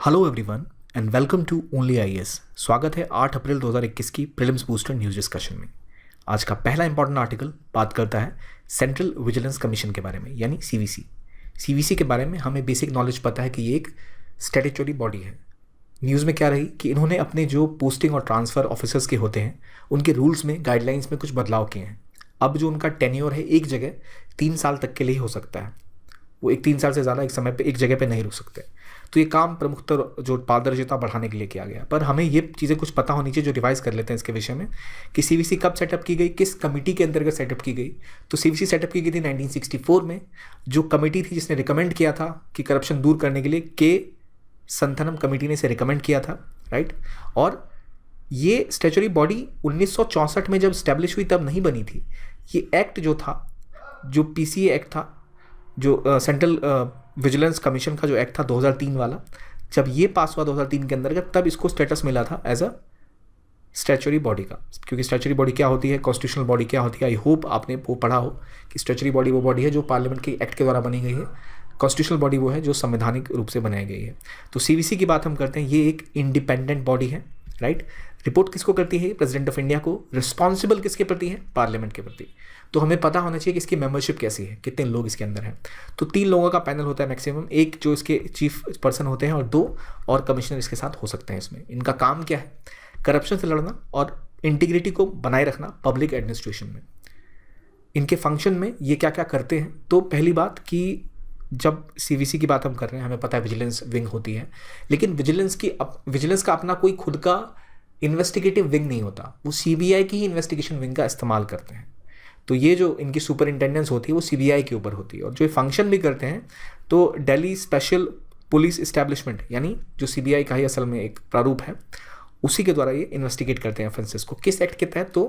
Hello everyone and welcome to only IAS. स्वागत है 8 अप्रैल 2021 की प्रीलिम्स बूस्टर न्यूज़ डिस्कशन में। आज का पहला इंपॉर्टेंट आर्टिकल बात करता है सेंट्रल विजिलेंस कमीशन के बारे में, यानी सीवीसी। सीवीसी के बारे में हमें बेसिक नॉलेज पता है कि ये एक स्टैट्यूटरी बॉडी है। न्यूज़ में क्या रही कि इन्होंने अपने जो पोस्टिंग और ट्रांसफ़र ऑफिसर्स के होते हैं उनके रूल्स में, गाइडलाइंस में कुछ बदलाव किए हैं। अब जो उनका टेन्योर है एक जगह 3 साल तक के लिए हो सकता है। वो 3 साल से ज़्यादा एक समय पे एक जगह पे नहीं रुक सकते। तो ये काम प्रमुखतः जो पारदर्शिता बढ़ाने के लिए किया गया। पर हमें ये चीज़ें कुछ पता होनी चाहिए, जो रिवाइज कर लेते हैं इसके विषय में कि सीवीसी कब सेटअप की गई, किस कमिटी के अंतर्गत सेटअप की गई। तो सीवीसी सेटअप की गई थी 1964 में। जो कमेटी थी जिसने रिकमेंड किया था कि करप्शन दूर करने के लिए, के संथनम कमेटी ने इसे रिकमेंड किया था, राइट। और ये स्टैच्यूटरी बॉडी 1964 में जब स्टैब्लिश हुई तब नहीं बनी थी। ये एक्ट जो था, जो पीसीए एक्ट था, जो सेंट्रल विजिलेंस कमीशन का जो एक्ट था 2003 वाला, जब ये पास हुआ 2003 के अंतर्गत, तब इसको स्टेटस मिला था एज अ स्टैच्यूटरी बॉडी का। क्योंकि स्टैच्यूटरी बॉडी क्या होती है, कॉन्स्टिट्यूशनल बॉडी क्या होती है, आई होप आपने वो पढ़ा हो कि स्टैच्यूटरी बॉडी वो बॉडी है जो पार्लियामेंट के एक्ट के द्वारा बनी गई है। कॉन्स्टिट्यूशनल बॉडी वो है जो संवैधानिक रूप से बनाई गई है। तो सीवीसी की बात हम करते हैं, ये एक इंडिपेंडेंट बॉडी है, राइट। रिपोर्ट किसको करती है? प्रेसिडेंट ऑफ इंडिया को। रिस्पॉन्सिबल किसके प्रति है? पार्लियामेंट के प्रति। तो हमें पता होना चाहिए कि इसकी मेंबरशिप कैसी है, कितने लोग इसके अंदर हैं। तो 3 लोगों का पैनल होता है मैक्सिमम, एक जो इसके चीफ पर्सन होते हैं और 2 और कमिश्नर इसके साथ हो सकते हैं। इसमें इनका काम क्या है? करप्शन से लड़ना और इंटीग्रिटी को बनाए रखना पब्लिक एडमिनिस्ट्रेशन में। इनके फंक्शन में ये क्या क्या करते हैं? तो पहली बात कि जब सीवीसी की बात हम कर रहे हैं, हमें पता है विजिलेंस विंग होती है, लेकिन विजिलेंस का अपना कोई खुद का इन्वेस्टिगेटिव विंग नहीं होता। वो सीबीआई की ही इन्वेस्टिगेशन विंग का इस्तेमाल करते हैं। तो ये जो इनकी सुपरिंटेंडेंस होती है वो सीबीआई के ऊपर होती है। और जो फंक्शन भी करते हैं तो दिल्ली स्पेशल पुलिस इस्टेब्लिशमेंट, यानी जो सीबीआई का ही असल में एक प्रारूप है, उसी के द्वारा ये इन्वेस्टिगेट करते हैं ऑफेंसेस को। किस एक्ट के तहत? तो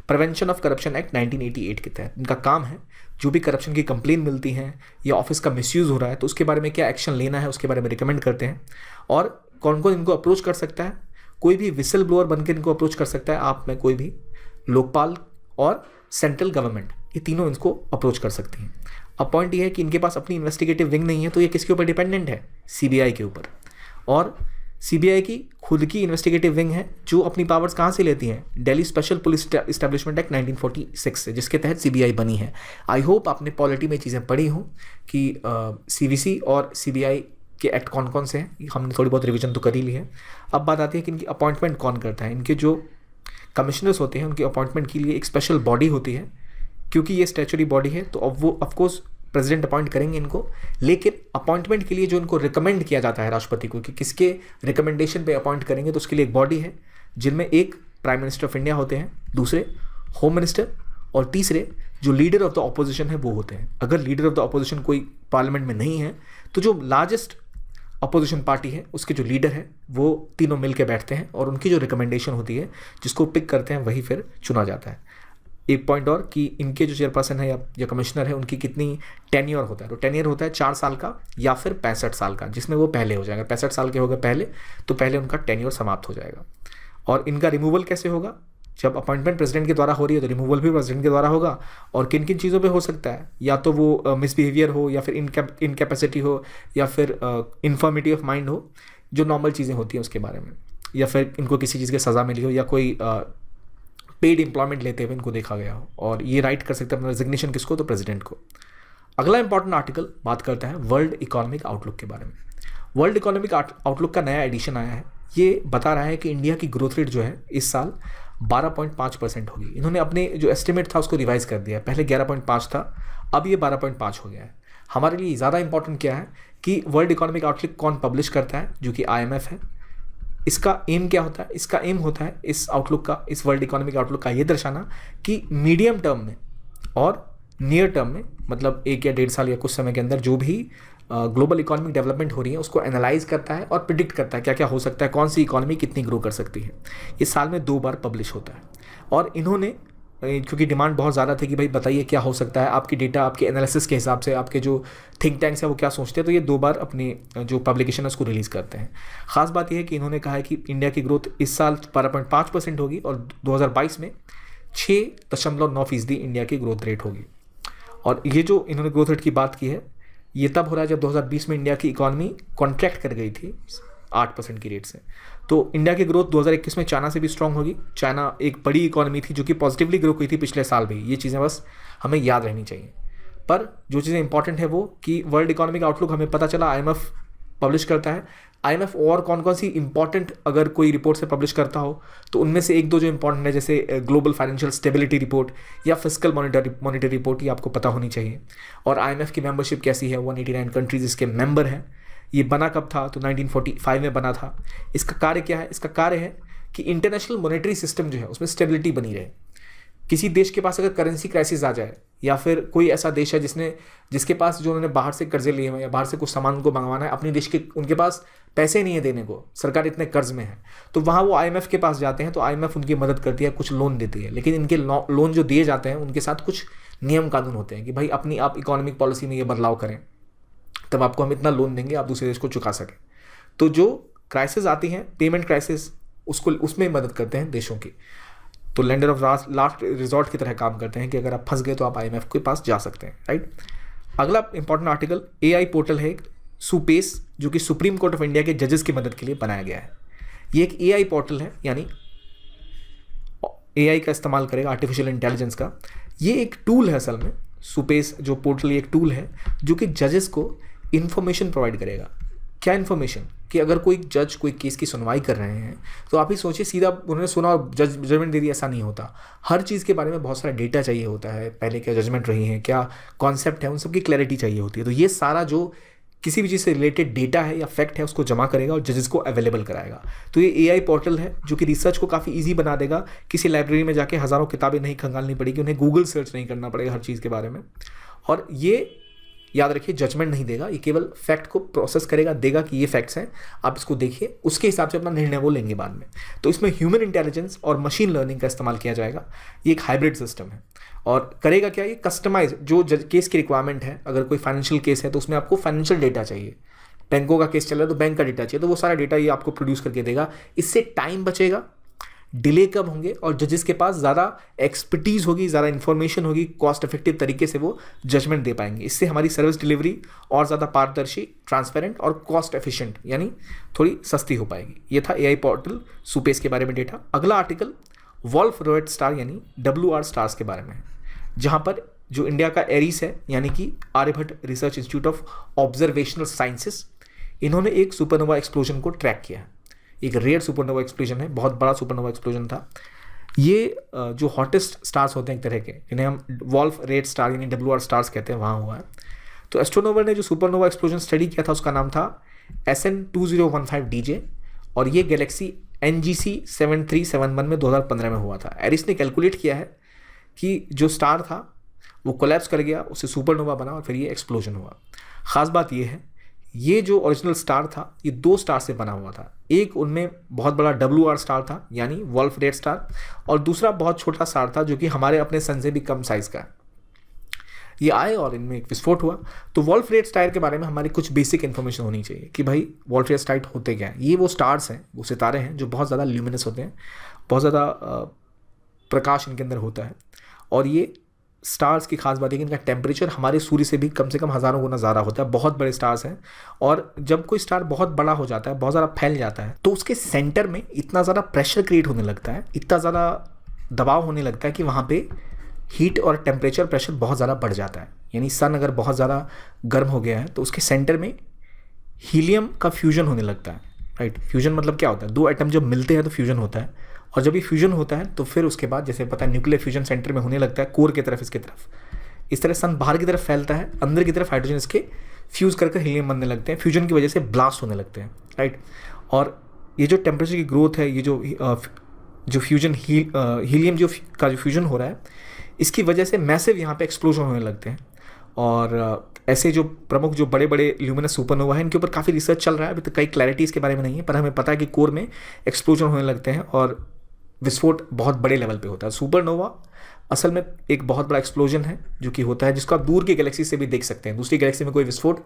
प्रिवेंशन ऑफ करप्शन एक्ट 1988 के तहत इनका काम है। जो भी करप्शन की कंप्लेन मिलती हैं या ऑफिस का मिसयूज़ हो रहा है तो उसके बारे में क्या एक्शन लेना है उसके बारे में रिकमेंड करते हैं। और कौन कौन इनको अप्रोच कर सकता है? कोई भी विसल ब्लोअर बनकर इनको अप्रोच कर सकता है, आप में कोई भी, लोकपाल और सेंट्रल गवर्नमेंट, ये तीनों इनको अप्रोच कर सकती हैं। अब पॉइंट ये है कि इनके पास अपनी इन्वेस्टिगेटिव विंग नहीं है, तो ये किसके ऊपर डिपेंडेंट है? सीबीआई के ऊपर। और सीबीआई की खुद की इन्वेस्टिगेटिव विंग है जो अपनी पावर्स कहाँ से लेती हैं? Delhi special police establishment act 1946 से, जिसके तहत सीबीआई बनी है। आई होप आपने पॉलिटी में चीज़ें पढ़ी हों कि सीवीसी और सीबीआई के एक्ट कौन कौन से हैं। हमने थोड़ी बहुत रिवीजन तो कर ही ली है। अब बात आती है कि इनकी अपॉइंटमेंट कौन करता है। इनके जो कमिश्नर्स होते हैं उनकी अपॉइंटमेंट के लिए एक स्पेशल बॉडी होती है। क्योंकि ये स्टैच्यूटरी बॉडी है तो अब वो ऑफकोर्स प्रेसिडेंट अपॉइंट करेंगे इनको, लेकिन अपॉइंटमेंट के लिए जो इनको रिकमेंड किया जाता है राष्ट्रपति को कि किसके रिकमेंडेशन पे अपॉइंट करेंगे, तो उसके लिए एक बॉडी है जिनमें एक प्राइम मिनिस्टर ऑफ इंडिया होते हैं, दूसरे होम मिनिस्टर और तीसरे जो लीडर ऑफ द ऑपोजिशन है वो होते हैं। अगर लीडर ऑफ द ऑपोजिशन कोई पार्लियामेंट में नहीं है तो जो लार्जेस्ट अपोजिशन पार्टी है उसके जो लीडर है वो तीनों मिल के बैठते हैं और उनकी जो रिकमेंडेशन होती है जिसको पिक करते हैं वही फिर चुना जाता है। एक पॉइंट और कि इनके जो चेयरपर्सन है या कमिश्नर है उनकी कितनी टेन्योर होता है। तो टेन्योर होता है 4 साल का या फिर 65 साल का, जिसमें वो पहले हो जाएगा। 65 साल के हो गए पहले तो पहले उनका टेन्योर समाप्त हो जाएगा। और इनका रिमूवल कैसे होगा? जब अपॉइंटमेंट प्रेसिडेंट के द्वारा हो रही है तो रिमूवल भी प्रेसिडेंट के द्वारा होगा। और किन किन चीज़ों पे हो सकता है? या तो वो मिसबिहेवियर हो, या फिर इनकैपेसिटी हो, या फिर इन्फॉर्मिटी ऑफ माइंड हो, जो नॉर्मल चीज़ें होती हैं उसके बारे में, या फिर इनको किसी चीज़ की सज़ा मिली हो, या कोई पेड एम्प्लॉयमेंट लेते हुए इनको देखा गया हो। और ये राइट कर सकते हैं अपना रेजिग्नेशन किसको? तो प्रेसिडेंट को। अगला इंपॉर्टेंट आर्टिकल बात करता है वर्ल्ड इकोनॉमिक आउटलुक के बारे में। वर्ल्ड इकोनॉमिक आउटलुक का नया एडिशन आया है। ये बता रहा है कि इंडिया की ग्रोथ रेट जो है इस साल 12.5% होगी। इन्होंने अपने जो एस्टिमेट था उसको रिवाइज कर दिया है। पहले 11.5 था, अब ये 12.5 हो गया है। हमारे लिए ज़्यादा इंपॉर्टेंट क्या है कि वर्ल्ड इकोनॉमिक आउटलुक कौन पब्लिश करता है, जो कि IMF है। इसका एम क्या होता है? इसका एम होता है इस आउटलुक का, इस वर्ल्ड इकोनॉमिक आउटलुक का ये दर्शाना कि मीडियम टर्म में और नियर टर्म में, मतलब 1 या 1.5 साल या कुछ समय के अंदर जो भी ग्लोबल इकोनॉमिक डेवलपमेंट हो रही है उसको एनालाइज करता है और प्रिडिक्ट करता है क्या क्या हो सकता है, कौन सी इकोनॉमी कितनी ग्रो कर सकती है। ये साल में 2 बार पब्लिश होता है। और इन्होंने, क्योंकि डिमांड बहुत ज़्यादा थी कि भाई बताइए क्या हो सकता है, आपकी डेटा, आपके एनालिसिस के हिसाब से, आपके जो थिंक टैंक्स है वो क्या सोचते हैं, तो ये 2 बार अपनी जो पब्लिकेशन है उसको रिलीज़ करते हैं। ख़ास बात यह है कि इन्होंने कहा है कि इंडिया की ग्रोथ इस साल 12.5% होगी और 2022 में 6.9% इंडिया की ग्रोथ रेट होगी। और ये जो इन्होंने ग्रोथ रेट की बात की है ये तब हो रहा है जब 2020 में इंडिया की इकॉनमी कॉन्ट्रैक्ट कर गई थी 8% की रेट से। तो इंडिया की ग्रोथ 2021 में चाइना से भी स्ट्रांग होगी। चाइना एक बड़ी इकोनॉमी थी जो कि पॉजिटिवली ग्रो हुई थी पिछले साल भी। ये चीज़ें बस हमें याद रहनी चाहिए। पर जो चीज़ें इंपॉर्टेंट है वो कि वर्ल्ड इकोनॉमिक आउटलुक हमें पता चला IMF पब्लिश करता है। IMF और कौन कौन सी इंपॉर्टेंट अगर कोई रिपोर्ट से पब्लिश करता हो तो उनमें से एक दो जो इंपॉर्टेंट है, जैसे ग्लोबल फाइनेंशियल स्टेबिलिटी रिपोर्ट या फिस्कल मॉनिटरी रिपोर्ट, ये आपको पता होनी चाहिए। और IMF की मेंबरशिप कैसी है, 189 कंट्रीज इसके मेंबर हैं। ये बना कब था, तो 1945 में बना था। इसका कार्य क्या है? इसका कार्य है कि इंटरनेशनल मॉनेटरी सिस्टम जो है उसमें स्टेबिलिटी बनी रहे। किसी देश के पास अगर करेंसी क्राइसिस आ जाए या फिर कोई ऐसा देश है जिसके पास जो उन्होंने बाहर से कर्जे लिए हैं या बाहर से कुछ सामान को मंगवाना है, अपने देश के उनके पास पैसे नहीं है देने को, सरकार इतने कर्ज में है, तो वहाँ वो IMF के पास जाते हैं। तो IMF उनकी मदद करती है, कुछ लोन देती है। लेकिन इनके लोन जो दिए जाते हैं उनके साथ कुछ नियम कानून होते हैं कि भाई अपनी आप इकोनॉमिक पॉलिसी में ये बदलाव करें, तब आपको हम इतना लोन देंगे आप दूसरे देश को चुका सकें। तो जो क्राइसिस आती हैं, पेमेंट क्राइसिस, उसमें मदद करते हैं देशों की। तो लेंडर ऑफ लास्ट रिजॉर्ट की तरह काम करते हैं कि अगर आप फंस गए तो आप IMF के पास जा सकते हैं, राइट। अगला इंपॉर्टेंट आर्टिकल AI पोर्टल है सुपेस, जो कि सुप्रीम कोर्ट ऑफ इंडिया के जजेस की मदद के लिए बनाया गया है। ये एक AI पोर्टल है, यानी AI का इस्तेमाल करेगा, आर्टिफिशियल इंटेलिजेंस का। ये एक टूल है असल में, सुपेस जो पोर्टल एक टूल है जो कि जजेस को इन्फॉर्मेशन प्रोवाइड करेगा। क्या इन्फॉर्मेशन? कि अगर कोई जज कोई केस की सुनवाई कर रहे हैं तो आप ही सोचिए सीधा उन्होंने सुना और जजमेंट दे दिया, ऐसा नहीं होता। हर चीज़ के बारे में बहुत सारा डेटा चाहिए होता है, पहले क्या जजमेंट रही है, क्या कॉन्सेप्ट है, उन सब की क्लैरिटी चाहिए होती है। तो ये सारा जो किसी भी चीज़ से रिलेटेड डेटा है या फैक्ट है उसको जमा करेगा और जजेस को अवेलेबल कराएगा। तो ये AI पोर्टल है जो कि रिसर्च को काफ़ी ईजी बना देगा। किसी लाइब्रेरी में जाके हज़ारों किताबें नहीं खंगालनी पड़ेगी, उन्हें गूगल सर्च नहीं करना पड़ेगा हर चीज़ के बारे में। और ये याद रखिए जजमेंट नहीं देगा, ये केवल फैक्ट को प्रोसेस करेगा, देगा कि ये फैक्ट्स हैं, आप इसको देखिए, उसके हिसाब से अपना निर्णय वो लेंगे बाद में। तो इसमें ह्यूमन इंटेलिजेंस और मशीन लर्निंग का इस्तेमाल किया जाएगा। ये एक हाइब्रिड सिस्टम है और करेगा क्या, ये कस्टमाइज जो केस की रिक्वायरमेंट है। अगर कोई फाइनेंशियल केस है तो उसमें आपको फाइनेंशियल डेटा चाहिए, बैंकों का केस चल रहा है तो बैंक का डेटा चाहिए, तो वो सारा डेटा ये आपको प्रोड्यूस करके देगा। इससे टाइम बचेगा, डिले कम होंगे और जजेस के पास ज़्यादा एक्सपर्टीज़ होगी, ज़्यादा इन्फॉर्मेशन होगी, कॉस्ट इफेक्टिव तरीके से वो जजमेंट दे पाएंगे। इससे हमारी सर्विस डिलीवरी और ज़्यादा पारदर्शी, ट्रांसपेरेंट और कॉस्ट एफिशिएंट यानी थोड़ी सस्ती हो पाएगी। ये था AI पोर्टल सुपेस के बारे में डेटा। अगला आर्टिकल वॉल्फ रोएट स्टार यानी WR स्टार्स के बारे में है, जहाँ पर जो इंडिया का एरिस है यानी कि Aryabhatta research institute of observational sciences, इन्होंने एक सुपरनोवा एक्सप्लोजन को ट्रैक किया है। एक रेयर सुपरनोवा एक्सप्लोजन है, बहुत बड़ा सुपरनोवा एक्सप्लोजन था। ये जो हॉटेस्ट स्टार्स होते हैं एक तरह के, जिन्हें हम वॉल्फ रेड स्टार यानी WR स्टार्स कहते हैं, वहाँ हुआ है। तो एस्ट्रोनोवर ने जो सुपरनोवा एक्सप्लोजन स्टडी किया था उसका नाम था SN2015DJ और ये गैलेक्सी NGC 7371 में 2015 में हुआ था। एरिस ने कैलकुलेट किया है कि जो स्टार था वो कोलैप्स कर गया, उससे सुपरनोवा बना और फिर ये एक्सप्लोजन हुआ। ख़ास बात ये है, ये जो ओरिजिनल स्टार था ये 2 स्टार से बना हुआ था। एक उनमें बहुत बड़ा WR स्टार था यानी वॉल्फ रेड स्टार, और दूसरा बहुत छोटा स्टार था जो कि हमारे अपने सन से भी कम साइज़ का है। ये आए और इनमें एक विस्फोट हुआ। तो वॉल्फ रेड स्टार के बारे में हमारी कुछ बेसिक इन्फॉर्मेशन होनी चाहिए कि भाई वॉल्फ रेड स्टार होते क्या हैं। ये वो स्टार्स हैं, वो सितारे हैं जो बहुत ज़्यादा ल्यूमिनस होते हैं, बहुत ज़्यादा प्रकाश इनके अंदर होता है। और ये स्टार्स की खास बात है कि इनका टेम्परेचर हमारे सूर्य से भी कम से कम हज़ारों गुना ज़्यादा होता है। बहुत बड़े स्टार्स हैं और जब कोई स्टार बहुत बड़ा हो जाता है, बहुत ज़्यादा फैल जाता है, तो उसके सेंटर में इतना ज़्यादा प्रेशर क्रिएट होने लगता है, इतना ज़्यादा दबाव होने लगता है कि वहाँ पे हीट और टेम्परेचर प्रेशर बहुत ज़्यादा बढ़ जाता है। यानी सन अगर बहुत ज़्यादा गर्म हो गया है तो उसके सेंटर में हीलियम का फ्यूजन होने लगता है, राइट। फ्यूजन मतलब क्या होता है, 2 एटम जब मिलते हैं तो फ्यूजन होता है, और जब ये फ्यूजन होता है तो फिर उसके बाद जैसे पता है न्यूक्लियर फ्यूजन सेंटर में होने लगता है, कोर की तरफ, इसके तरफ, इस तरह सन बाहर की तरफ फैलता है, अंदर की तरफ हाइड्रोजन इसके फ्यूज़ कर हीलियम बनने लगते हैं, फ्यूजन की वजह से ब्लास्ट होने लगते हैं, राइट। और ये जो टेम्परेचर की ग्रोथ है, ये जो फ्यूजन हीलियम का जो फ्यूजन हो रहा है, इसकी वजह से मैसिव यहाँ पे एक्सप्लोजन होने लगते हैं। और ऐसे जो प्रमुख जो बड़े बड़े ल्यूमिनस सुपरनोवा हैं, इनके ऊपर काफ़ी रिसर्च चल रहा है, अभी तक कई क्लैरिटी इसके बारे में नहीं है, पर हमें पता है कि कोर में एक्सप्लोजन होने लगते हैं और विस्फोट बहुत बड़े लेवल पे होता है। सुपरनोवा असल में एक बहुत बड़ा एक्सप्लोजन है जो कि होता है, जिसको आप दूर की गैलेक्सी से भी देख सकते हैं। दूसरी गैलेक्सी में कोई विस्फोट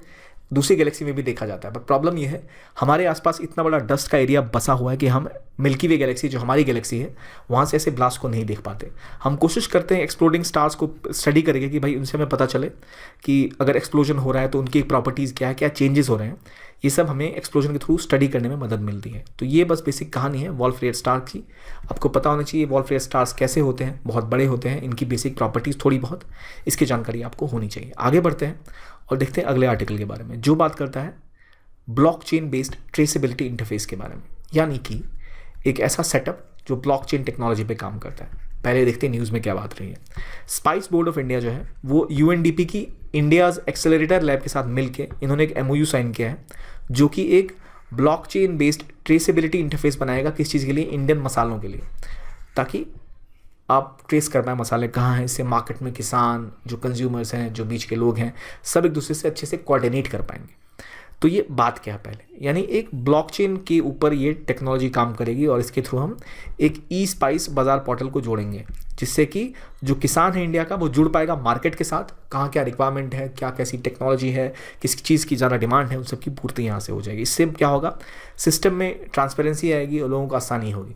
दूसरी गैलेक्सी में भी देखा जाता है, पर प्रॉब्लम यह है हमारे आसपास इतना बड़ा डस्ट का एरिया बसा हुआ है कि हम मिल्की वे गैलेक्सी जो हमारी गैलेक्सी है वहाँ से ऐसे ब्लास्ट को नहीं देख पाते। हम कोशिश करते हैं एक्सप्लोडिंग स्टार्स को स्टडी करके कि भाई उनसे हमें पता चले कि अगर एक्सप्लोजन हो रहा है तो उनकी प्रॉपर्टीज़ क्या है, क्या चेंजेस हो रहे हैं। ये सब हमें एक्सप्लोजन के थ्रू स्टडी करने में मदद मिलती है। तो ये बस बेसिक कहानी है वॉल्फ रेड स्टार की। आपको पता होना चाहिए वॉल्फ रेड स्टार्स कैसे होते हैं, बहुत बड़े होते हैं, इनकी बेसिक प्रॉपर्टीज़ थोड़ी बहुत इसकी जानकारी आपको होनी चाहिए। आगे बढ़ते हैं और देखते हैं अगले आर्टिकल के बारे में जो बात करता है ब्लॉकचेन बेस्ड ट्रेसेबिलिटी इंटरफेस के बारे में, यानी कि एक ऐसा सेटअप जो ब्लॉकचेन टेक्नोलॉजी पे काम करता है। पहले देखते हैं न्यूज़ में क्या बात रही है। स्पाइस बोर्ड ऑफ इंडिया जो है वो यूएनडीपी की इंडियाज़ एक्सेलरेटर लैब के साथ मिलके इन्होंने एक एमओयू साइन किया है जो कि एक ब्लॉकचेन बेस्ड ट्रेसेबिलिटी इंटरफेस बनाएगा। किस चीज़ के लिए? इंडियन मसालों के लिए, ताकि आप ट्रेस कर पाएँ मसाले कहाँ हैं। इससे मार्केट में किसान, जो कंज्यूमर्स हैं, जो बीच के लोग हैं, सब एक दूसरे से अच्छे से कोऑर्डिनेट कर पाएंगे। तो ये बात क्या है पहले, यानी एक ब्लॉकचेन के ऊपर ये टेक्नोलॉजी काम करेगी और इसके थ्रू हम एक ई स्पाइस बाज़ार पोर्टल को जोड़ेंगे, जिससे कि जो किसान है इंडिया का वो जुड़ पाएगा मार्केट के साथ। कहाँ क्या रिक्वायरमेंट है, क्या कैसी टेक्नोलॉजी है, किस चीज़ की ज़्यादा डिमांड है, उन सब की पूर्ति यहाँ से हो जाएगी। इससे क्या होगा, सिस्टम में ट्रांसपेरेंसी आएगी और लोगों को आसानी होगी।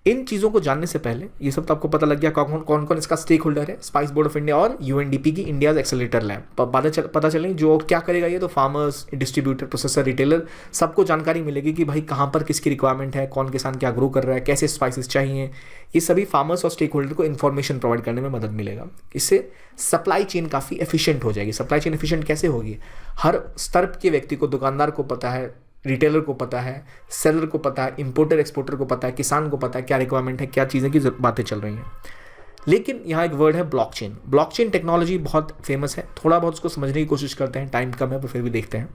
इन चीज़ों को जानने से पहले ये सब तो आपको पता लग गया कौन कौन इसका स्टेक होल्डर है, स्पाइस बोर्ड ऑफ इंडिया और यूएनडीपी की इंडियाज एक्सेलरेटर लैब। पता चलें जो क्या करेगा ये, तो फार्मर्स, डिस्ट्रीब्यूटर, प्रोसेसर, रिटेलर, सबको जानकारी मिलेगी कि भाई कहाँ पर किसकी रिक्वायरमेंट है, कौन किसान क्या ग्रो कर रहा है, कैसे स्पाइसेस चाहिए। ये सभी फार्मर्स और स्टेक होल्डर को इन्फॉर्मेशन प्रोवाइड करने में मदद मिलेगा। इससे सप्लाई चेन काफ़ी एफिशिएंट हो जाएगी। सप्लाई चेन एफिशिएंट कैसे होगी? हर स्तर के व्यक्ति को, दुकानदार को पता है, रिटेलर को पता है, सेलर को पता है, इंपोर्टर एक्सपोर्टर को पता है, किसान को पता है क्या रिक्वायरमेंट है, क्या चीज़ें की बातें चल रही हैं। लेकिन यहाँ एक वर्ड है ब्लॉकचेन। ब्लॉकचेन टेक्नोलॉजी बहुत फेमस है, थोड़ा बहुत उसको समझने की कोशिश करते हैं, टाइम कम है पर फिर भी देखते हैं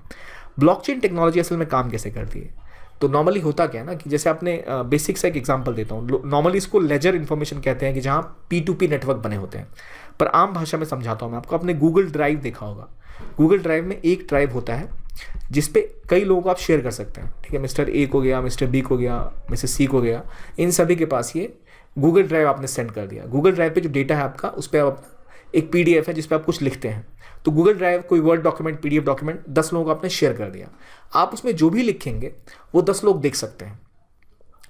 ब्लॉकचेन टेक्नोलॉजी असल में काम कैसे करती है। तो नॉर्मली होता क्या है ना कि जैसे आपने बेसिक सा एक एग्जांपल देता हूँ। नॉर्मली इसको लेजर इन्फॉर्मेशन कहते हैं कि जहाँ P2P नेटवर्क बने होते हैं, पर आम भाषा में समझाता हूँ मैं आपको। आपने गूगल ड्राइव देखा होगा। गूगल ड्राइव में एक ड्राइव होता है जिस पे कई लोगों को आप शेयर कर सकते हैं, ठीक है। मिस्टर ए को गया, मिस्टर बी को गया, मिस्टर सी को गया, इन सभी के पास ये गूगल ड्राइव आपने सेंड कर दिया। गूगल ड्राइव पे जो डेटा है आपका, उस पर आप एक PDF है जिस पे आप कुछ लिखते हैं। तो गूगल ड्राइव कोई वर्ड डॉक्यूमेंट, PDF डॉक्यूमेंट 10 लोगों को आपने शेयर कर दिया। आप उसमें जो भी लिखेंगे वो 10 लोग देख सकते हैं,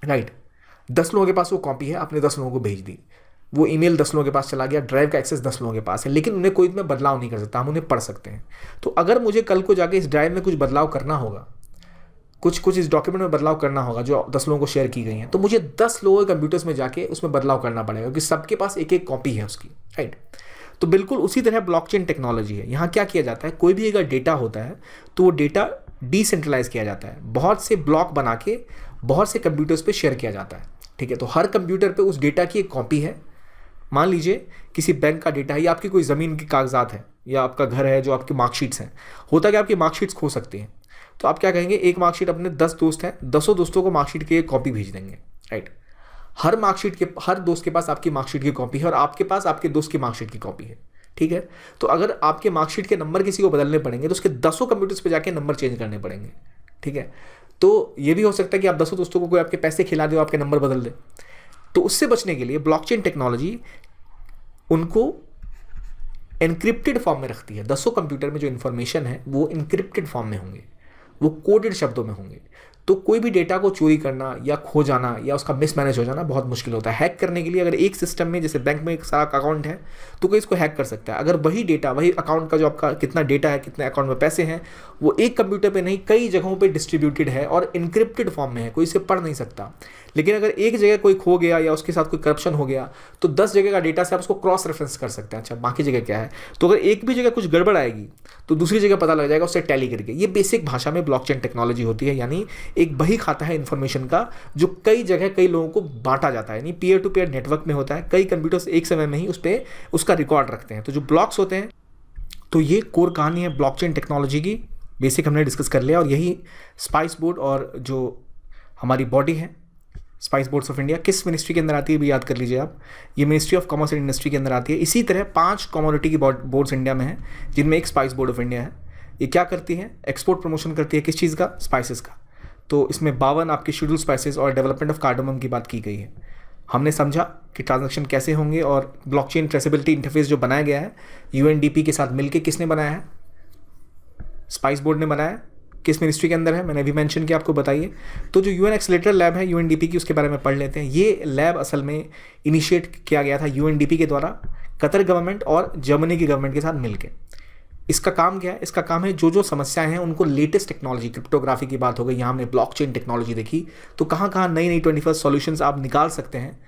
राइट। 10 लोगों के पास वो कॉपी है, आपने 10 लोगों को भेज दी, वो ईमेल 10 लोगों के पास चला गया, ड्राइव का एक्सेस 10 लोगों के पास है, लेकिन उन्हें कोई इसमें बदलाव नहीं कर सकता, हम उन्हें पढ़ सकते हैं। तो अगर मुझे कल को जाके इस ड्राइव में कुछ बदलाव करना होगा, कुछ इस डॉक्यूमेंट में बदलाव करना होगा जो 10 लोगों को शेयर की गई हैं, तो मुझे 10 लोगों के कंप्यूटर्स में जाके उसमें बदलाव करना पड़ेगा, क्योंकि सबके पास एक एक कॉपी है उसकी, राइट। तो बिल्कुल उसी तरह ब्लॉकचेन टेक्नोलॉजी है। यहाँ क्या किया जाता है, कोई भी अगर डेटा होता है तो वो डेटा डिसेंट्रलाइज किया जाता है, बहुत से ब्लॉक बना के बहुत से कंप्यूटर्स पे शेयर किया जाता है, ठीक है। तो हर कंप्यूटर पे उस डेटा की एक कॉपी है। मान लीजिए किसी बैंक का डेटा है या आपकी कोई ज़मीन के कागजात है या आपका घर है, जो आपकी मार्कशीट्स हैं। होता है कि आपकी मार्कशीट्स खो सकती हैं, तो आप क्या कहेंगे, एक मार्कशीट अपने 10 दोस्त हैं, 10 दोस्तों को मार्कशीट की एक कॉपी भेज देंगे, राइट। हर दोस्त के पास आपकी मार्कशीट की कॉपी है और आपके पास आपके दोस्त की मार्कशीट की कॉपी है, ठीक है। तो अगर आपके मार्कशीट के नंबर किसी को बदलने पड़ेंगे तो उसके 10 कंप्यूटर्स पे जाके नंबर चेंज करने पड़ेंगे, ठीक है। तो ये भी हो सकता है कि आप 10 दोस्तों को कोई आपके पैसे खिला दे और आपके नंबर बदल दे। तो उससे बचने के लिए ब्लॉकचेन टेक्नोलॉजी उनको एनक्रिप्टेड फॉर्म में रखती है। 10 कंप्यूटर में जो इन्फॉर्मेशन है वो इनक्रिप्टेड फॉर्म में होंगे, वो कोडेड शब्दों में होंगे। तो कोई भी डेटा को चोरी करना या खो जाना या उसका मिसमैनेज हो जाना बहुत मुश्किल होता है। हैक करने के लिए अगर एक सिस्टम में, जैसे बैंक में एक सारा अकाउंट है, तो कोई इसको हैक कर सकता है। अगर वही डेटा, वही अकाउंट का जो आपका कितना डेटा है, कितने अकाउंट में पैसे हैं, वो एक कंप्यूटर पे नहीं कई जगहों पे डिस्ट्रीब्यूटेड है और इनक्रिप्टेड फॉर्म में है, कोई इसे पढ़ नहीं सकता। लेकिन अगर एक जगह कोई खो गया या उसके साथ कोई करप्शन हो गया तो 10 जगह का डेटा से आप उसको क्रॉस रेफरेंस कर सकते हैं, अच्छा बाकी जगह क्या है। तो अगर एक भी जगह कुछ गड़बड़ आएगी तो दूसरी जगह पता लग जाएगा, उससे टैली करके। ये बेसिक भाषा में ब्लॉकचेन टेक्नोलॉजी होती है, यानी एक बही खाता है इन्फॉर्मेशन का जो कई जगह कई लोगों को बांटा जाता है, यानी पीयर टू पीयर नेटवर्क में होता है। कई कंप्यूटर्स एक समय में ही उस पर उसका रिकॉर्ड रखते हैं। तो जो ब्लॉक्स होते हैं, तो ये कोर कहानी है ब्लॉकचेन टेक्नोलॉजी की। बेसिक हमने डिस्कस कर लिया। और यही स्पाइस बोर्ड और जो हमारी बॉडी है स्पाइस बोर्ड्स ऑफ इंडिया किस मिनिस्ट्री के अंदर आती है भी याद कर लीजिए आप। ये ministry of commerce and industry के अंदर आती है। इसी तरह 5 कमोडिटी की बोर्ड्स इंडिया में है, जिनमें एक स्पाइस बोर्ड ऑफ इंडिया है। ये क्या करती है, एक्सपोर्ट प्रमोशन करती है किस चीज़ का, स्पाइसेस का। तो इसमें 52 आपके शेड्यूल स्पाइसेस और डेवलपमेंट ऑफ कार्डमम की बात की गई है। हमने समझा कि ट्रांजैक्शन कैसे होंगे और ब्लॉकचेन ट्रेसेबिलिटी इंटरफेस जो बनाया गया है यूएनडीपी के साथ मिलकर किसने बनाया है, स्पाइस बोर्ड ने बनाया। किस मिनिस्ट्री के अंदर है मैंने अभी मेंशन किया, आपको बताइए। तो जो यूएन एक्सेलरेटर लैब है यूएनडीपी की, उसके बारे में पढ़ लेते हैं। ये लैब असल में इनिशिएट किया गया था यूएनडीपी के द्वारा कतर गवर्नमेंट और जर्मनी की गवर्नमेंट के साथ मिलकर। इसका काम क्या है? इसका काम है जो जो समस्याएं हैं उनको लेटेस्ट टेक्नोलॉजी, क्रिप्टोग्राफी की बात हो गई, यहाँ हमने ब्लॉकचेन टेक्नोलॉजी देखी, तो कहाँ कहाँ नई नई 21st सॉल्यूशंस आप निकाल सकते हैं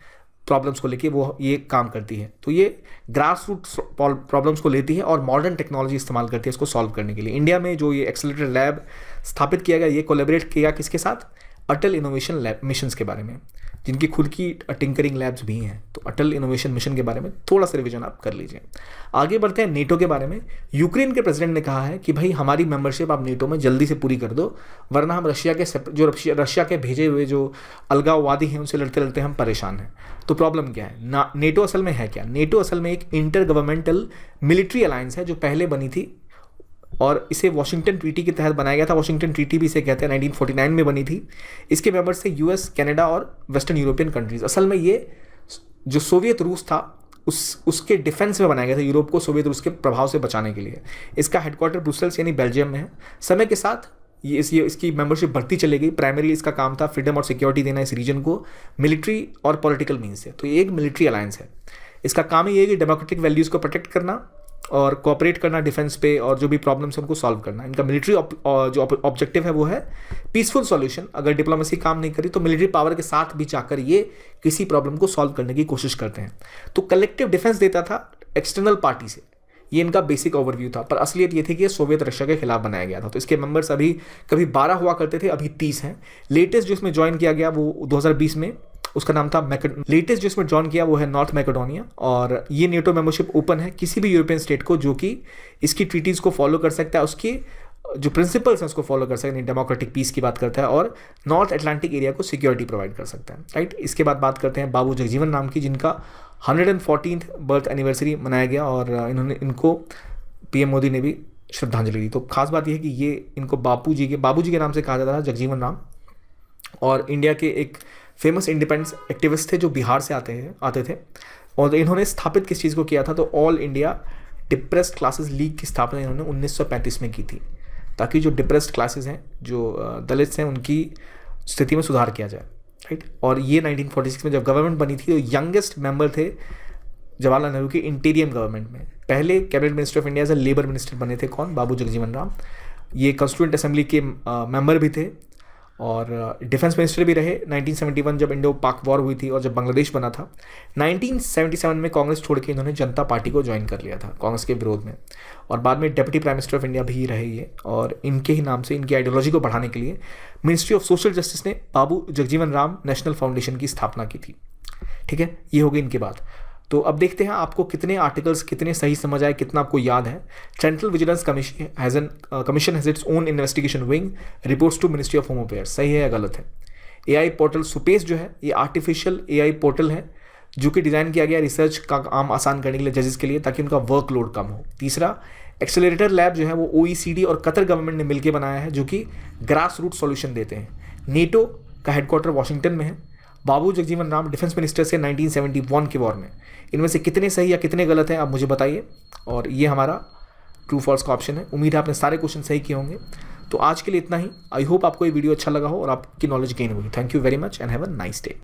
प्रॉब्लम्स को लेके, वो ये काम करती है। तो ये ग्रास रूट प्रॉब्लम्स को लेती है और मॉडर्न टेक्नोलॉजी इस्तेमाल करती है इसको सॉल्व करने के लिए। इंडिया में जो ये एक्सेलरेटर लैब स्थापित किया गया, ये कोलैबोरेट किया किसके साथ? अटल इनोवेशन लैब मिशंस के बारे में, जिनकी खुद की टिंकरिंग लैब्स भी हैं। तो अटल इनोवेशन मिशन के बारे में थोड़ा सा रिवीजन आप कर लीजिए। आगे बढ़ते हैं नेटो के बारे में। यूक्रेन के प्रेसिडेंट ने कहा है कि भाई हमारी मेंबरशिप आप नेटो में जल्दी से पूरी कर दो, वरना हम रशिया के भेजे हुए जो अलगाववादी हैं उनसे लड़ते लड़ते हम परेशान हैं। तो प्रॉब्लम क्या है? नेटो असल में है क्या? नेटो असल में एक इंटर गवर्नमेंटल मिलिट्री अलायंस है जो पहले बनी थी और इसे वॉशिंगटन ट्रीटी के तहत बनाया गया था। वॉशिंगटन ट्रीटी भी इसे कहते हैं, 1949 में बनी थी। इसके मेंबर्स थे यूएस, कनाडा और वेस्टर्न यूरोपियन कंट्रीज। असल में ये जो सोवियत रूस था उसके डिफेंस में बनाया गया था, यूरोप को सोवियत रूस के प्रभाव से बचाने के लिए। इसका हेडक्वार्टर ब्रुसेल्स यानी बेल्जियम में है। समय के साथ ये इसकी मेंबरशिप बढ़ती चली गई। प्राइमरी इसका काम था फ्रीडम और सिक्योरिटी देना इस रीजन को मिलिट्री और पॉलिटिकल मीन्स से। तो ये एक मिलिट्री अलायंस है। इसका काम ही ये है कि डेमोक्रेटिक वैल्यूज़ को प्रोटेक्ट करना और कोऑपरेट करना डिफेंस पे, और जो भी प्रॉब्लम्स है उनको सॉल्व करना। इनका मिलिट्री जो ऑब्जेक्टिव है वो है पीसफुल सॉल्यूशन। अगर डिप्लोमेसी काम नहीं करी तो मिलिट्री पावर के साथ भी जाकर ये किसी प्रॉब्लम को सॉल्व करने की कोशिश करते हैं। तो कलेक्टिव डिफेंस देता था एक्सटर्नल पार्टी से, ये इनका बेसिक ओवरव्यू था। पर असलियत ये थी कि ये सोवियत रशिया के खिलाफ बनाया गया था। तो इसके मेंबर्स अभी कभी 12 हुआ करते थे, अभी 30 हैं। लेटेस्ट जो इसमें ज्वाइन किया गया वो 2020 में, उसका नाम था लेटेस्ट जो इसमें ज्वाइन किया वो है नॉर्थ मैकेडोनिया। और ये नेटो मेंबरशिप ओपन है किसी भी यूरोपियन स्टेट को जो कि इसकी ट्रीटीज़ को फॉलो कर सकता है, उसकी जो प्रिंसिपल्स हैं उसको फॉलो कर सकते हैं, डेमोक्रेटिक पीस की बात करता है और नॉर्थ अटलांटिक एरिया को सिक्योरिटी प्रोवाइड कर सकता है, राइट। इसके बाद बात करते हैं बाबू जगजीवन राम की, जिनका 114th बर्थ एनिवर्सरी मनाया गया और इनको पीएम मोदी ने भी श्रद्धांजलि दी। तो खास बात यह है कि ये इनको बाबू जी के नाम से कहा जाता था, जगजीवन राम। और इंडिया के एक फेमस इंडिपेंडेंस एक्टिविस्ट थे जो बिहार से आते थे। और इन्होंने स्थापित किस चीज़ को किया था? तो all India depressed classes league की स्थापना इन्होंने 1935 में की थी, ताकि जो डिप्रेस्ड क्लासेस हैं, जो दलित्स हैं, उनकी स्थिति में सुधार किया जाए, राइट। और ये 1946 में जब गवर्नमेंट बनी थी तो यंगेस्ट मेंबर थे जवाहरलाल नेहरू की इंटीरियम गवर्नमेंट में। पहले cabinet minister of India as labour minister बने थे कौन? बाबू जगजीवन राम। ये कॉन्स्टिट्यूएंट असेंबली के मेंबर भी थे और डिफेंस मिनिस्टर भी रहे 1971 जब इंडो पाक वॉर हुई थी और जब बांग्लादेश बना था। 1977 में कांग्रेस छोड़ के इन्होंने जनता पार्टी को ज्वाइन कर लिया था कांग्रेस के विरोध में, और बाद में deputy prime minister of India भी रहे ये। और इनके ही नाम से, इनकी आइडियोलॉजी को बढ़ाने के लिए मिनिस्ट्री ऑफ सोशल जस्टिस ने बाबू जगजीवन राम नेशनल फाउंडेशन की स्थापना की थी, ठीक है। ये हो गई इनकी बात। तो अब देखते हैं आपको कितने आर्टिकल्स कितने सही समझ आए, कितना आपको याद है। Central vigilance commission has its own investigation wing, reports to ministry of home affairs. सही है या गलत है? एआई पोर्टल सुपेस जो है ये आर्टिफिशियल एआई पोर्टल है जो कि डिज़ाइन किया गया रिसर्च का काम आसान करने के लिए जजेस के लिए, ताकि उनका वर्कलोड कम हो। तीसरा, एक्सेलरेटर लैब जो है वो OECD और कतर गवर्नमेंट ने मिलकर बनाया है, जो कि ग्रास रूट सॉल्यूशन देते हैं। नेटो का हेडक्वार्टर वॉशिंगटन में है। बाबू जगजीवन राम डिफेंस मिनिस्टर से 1971 के वॉर में। इनमें से कितने सही या कितने गलत हैं आप मुझे बताइए, और ये हमारा ट्रू फॉल्स का ऑप्शन है। उम्मीद है आपने सारे क्वेश्चन सही किए होंगे। तो आज के लिए इतना ही। आई होप आपको ये वीडियो अच्छा लगा हो और आपकी नॉलेज गेन हुई। Thank you very much and have a nice day.